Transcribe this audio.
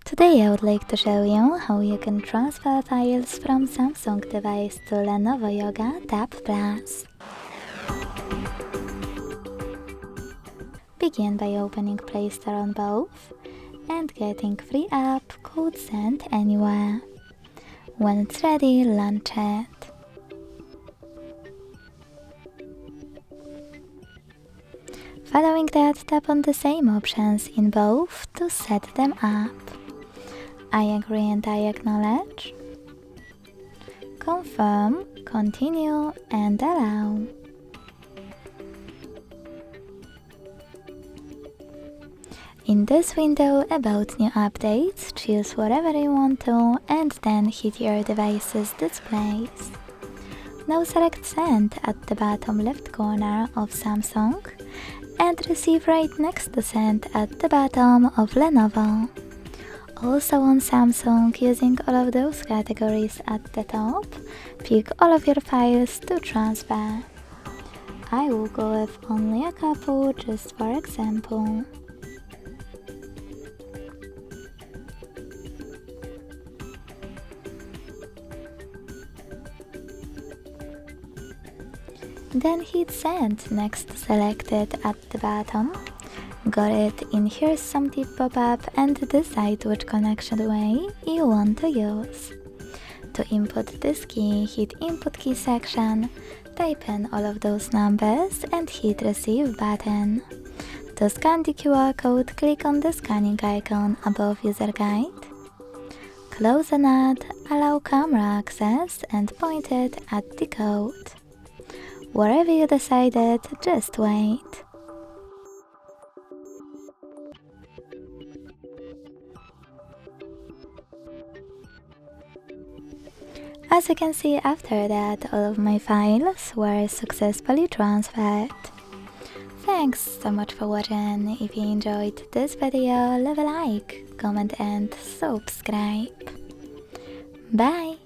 Today I would like to show you how you can transfer files from Samsung device to Lenovo Yoga Tab Plus. Begin by opening Play Store on both and getting free app called Send Anywhere. When it's ready, launch it. Following that, tap on the same options in both to set them up. I agree and I acknowledge. Confirm, continue and allow. In this window about new updates, choose whatever you want to and then hit your device's displays. Now select Send at the bottom left corner of Samsung and Receive right next to Send at the bottom of Lenovo. Also on Samsung, using all of those categories at the top, pick all of your files to transfer. I will go with only a couple just for example. Then hit Send next to Selected at the bottom. Got it, in here's some tip pop-up and decide which connection way you want to use. To input this key, hit Input Key section, type in all of those numbers and hit Receive button. To scan the QR code, click on the scanning icon above User Guide. Close an ad, allow camera access and point it at the code. Wherever you decided, just wait. As you can see, after that, all of my files were successfully transferred. Thanks so much for watching. If you enjoyed this video, leave a like, comment and subscribe. Bye!